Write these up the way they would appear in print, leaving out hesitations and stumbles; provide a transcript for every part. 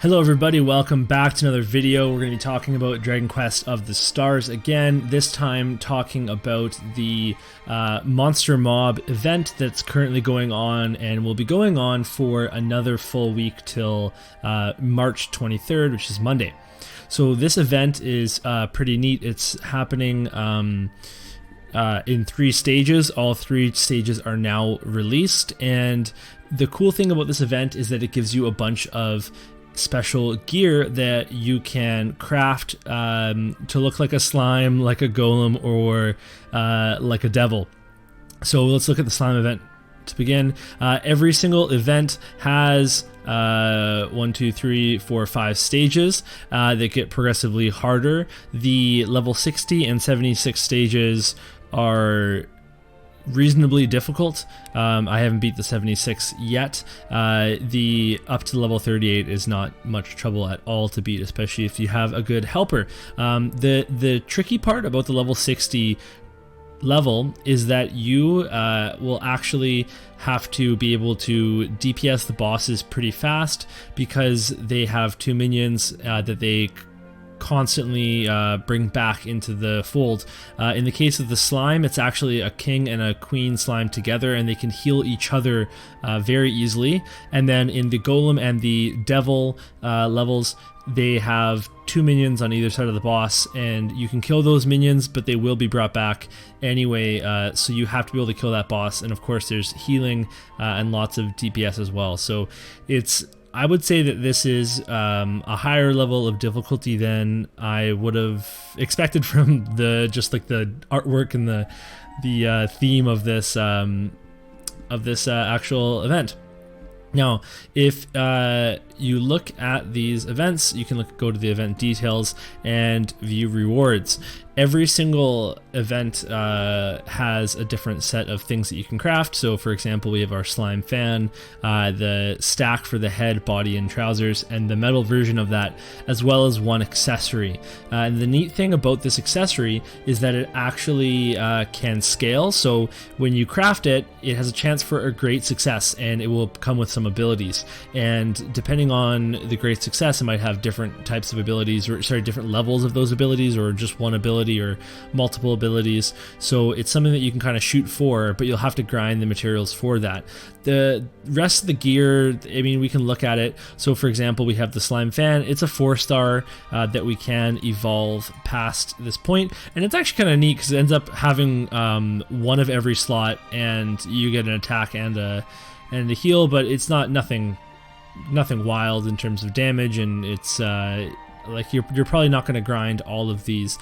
Hello everybody, welcome back to another video. We're going to be talking about Dragon Quest of the Stars again, this time talking about the Monster Mob event that's currently going on and will be going on for another full week till March 23rd, which is Monday. So this event is pretty neat. It's happening in 3 stages. All 3 stages are now released, and the cool thing about this event is that it gives you a bunch of special gear that you can craft to look like a slime, like a golem, or like a devil. So let's look at the slime event to begin. Every single event has 1, 2, 3, 4, 5 stages that get progressively harder. The level 60 and 76 stages are reasonably difficult. I haven't beat the 76 yet. The up to level 38 is not much trouble at all to beat, especially if you have a good helper. The tricky part about the level 60 level is that you will actually have to be able to DPS the bosses pretty fast, because they have 2 minions that they constantly bring back into the fold. In the case of the slime, it's actually a king and a queen slime together, and they can heal each other very easily. And then in the golem and the devil levels, they have 2 minions on either side of the boss, and you can kill those minions, but they will be brought back anyway, so you have to be able to kill that boss. And of course there's healing and lots of DPS as well. So I would say that this is a higher level of difficulty than I would have expected from just like the artwork and the theme of this actual event. Now, if you look at these events, you can go to the event details and view rewards. Every single event has a different set of things that you can craft. So for example, we have our slime fan, the stack for the head, body, and trousers, and the metal version of that, as well as 1 accessory. And the neat thing about this accessory is that it actually can scale. So when you craft it, it has a chance for a great success, and it will come with some abilities. And depending on the great success, it might have different types of abilities, or different levels of those abilities, or just 1 ability or multiple abilities. So it's something that you can kind of shoot for, but you'll have to grind the materials for that. The rest of the gear, I mean, we can look at it. So for example, we have the slime fan. It's a 4-star that we can evolve past this point, and it's actually kind of neat because it ends up having 1 of every slot, and you get an attack and a heal, but it's nothing wild in terms of damage, and it's like you're probably not going to grind all of these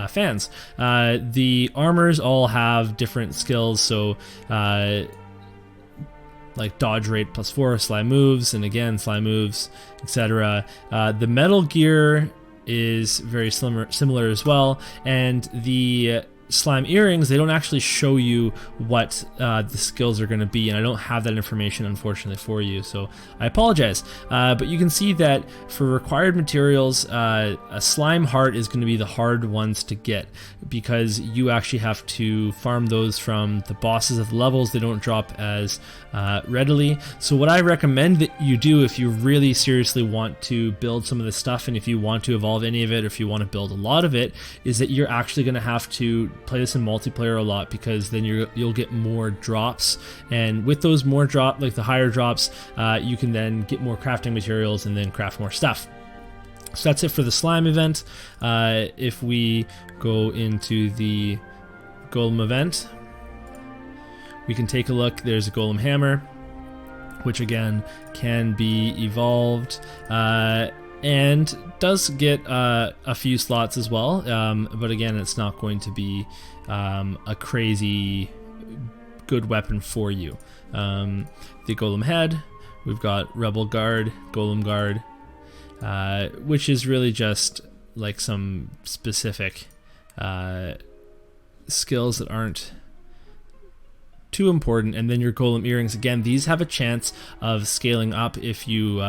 fans. The armors all have different skills, so like dodge rate +4, slime moves, and again slime moves, etc. The metal gear is very similar as well, and the slime earrings, they don't actually show you what the skills are going to be, and I don't have that information unfortunately for you, so I apologize. But you can see that for required materials, a slime heart is going to be the hard ones to get, because you actually have to farm those from the bosses of the levels. They don't drop as readily. So what I recommend that you do, if you really seriously want to build some of this stuff, and if you want to evolve any of it, or if you want to build a lot of it, is that you're actually going to have to play this in multiplayer a lot, because then you'll get more drops, and with those more like the higher drops, you can then get more crafting materials and then craft more stuff. So that's it for the slime event. If we go into the golem event, we can take a look. There's a golem hammer, which again can be evolved, and does get a few slots as well, but again, it's not going to be a crazy good weapon for you. The golem head, we've got rebel guard, golem guard, which is really just like some specific skills that aren't too important. And then your golem earrings, again, these have a chance of scaling up if you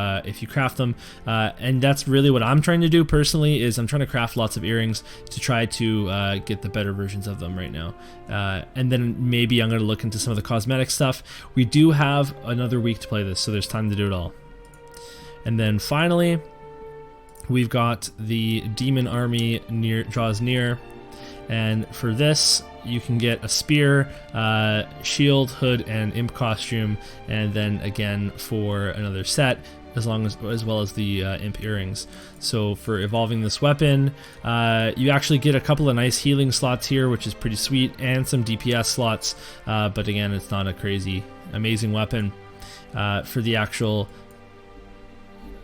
craft them, and that's really what I'm trying to do personally. Is I'm trying to craft lots of earrings to try to get the better versions of them right now, and then maybe I'm going to look into some of the cosmetic stuff. We do have another week to play this, so there's time to do it all. And then finally, we've got the demon army draws near. And for this, you can get a spear, shield, hood, and imp costume. And then again for another set, as well as the imp earrings. So for evolving this weapon, you actually get a couple of nice healing slots here, which is pretty sweet, and some DPS slots. But again, it's not a crazy amazing weapon. For the actual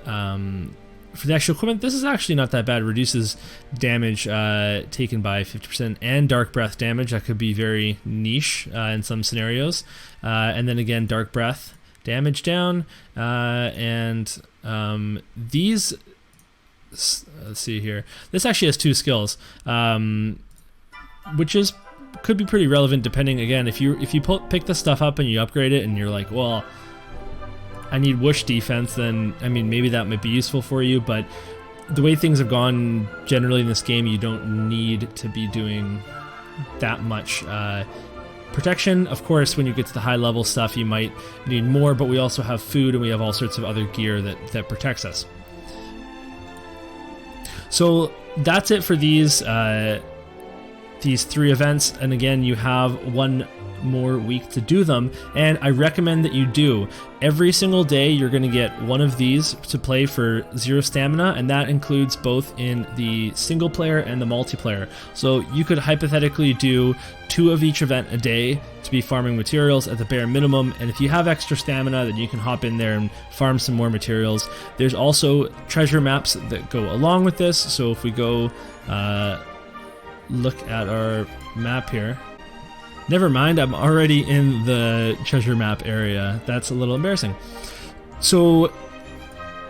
equipment, this is actually not that bad. Reduces damage taken by 50% and dark breath damage. That could be very niche in some scenarios. And then again, dark breath damage down, and these, let's see here, this actually has 2 skills, which could be pretty relevant depending, again, if you pick this stuff up and you upgrade it and you're like, well, I need whoosh defense, then I mean maybe that might be useful for you, but the way things have gone generally in this game, you don't need to be doing that much protection. Of course, when you get to the high level stuff, you might need more, but we also have food and we have all sorts of other gear that protects us. So that's it for these 3 events, and again, you have 1 more week to do them, and I recommend that you do. Every single day you're going to get one of these to play for 0 stamina, and that includes both in the single player and the multiplayer. So you could hypothetically do 2 of each event a day to be farming materials at the bare minimum, and if you have extra stamina, then you can hop in there and farm some more materials. There's also treasure maps that go along with this, so if we go look at our map here. Never mind, I'm already in the treasure map area. That's a little embarrassing. So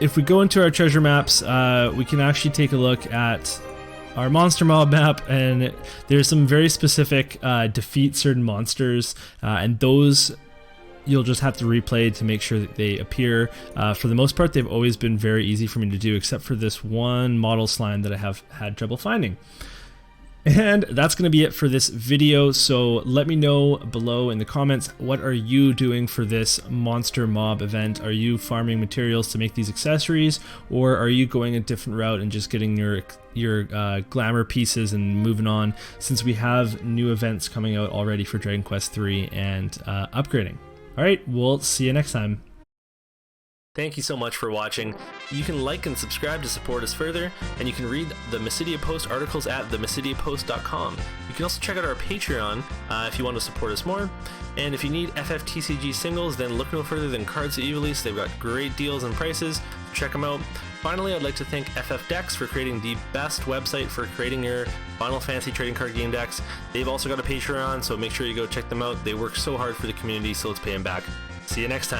if we go into our treasure maps, we can actually take a look at our monster mob map, and there's some very specific defeat certain monsters, and those you'll just have to replay to make sure that they appear. For the most part, they've always been very easy for me to do, except for this one model slime that I have had trouble finding. And that's going to be it for this video, so let me know below in the comments, what are you doing for this monster mob event? Are you farming materials to make these accessories, or are you going a different route and just getting your glamour pieces and moving on, since we have new events coming out already for Dragon Quest 3 and upgrading. Alright, we'll see you next time. Thank you so much for watching. You can like and subscribe to support us further, and you can read the Mysidia Post articles at themysidiapost.com. You can also check out our Patreon if you want to support us more. And if you need FFTCG singles, then look no further than Cards That You Release. They've got great deals and prices. Check them out. Finally, I'd like to thank FF Decks for creating the best website for creating your Final Fantasy trading card game decks. They've also got a Patreon, so make sure you go check them out. They work so hard for the community, so let's pay them back. See you next time.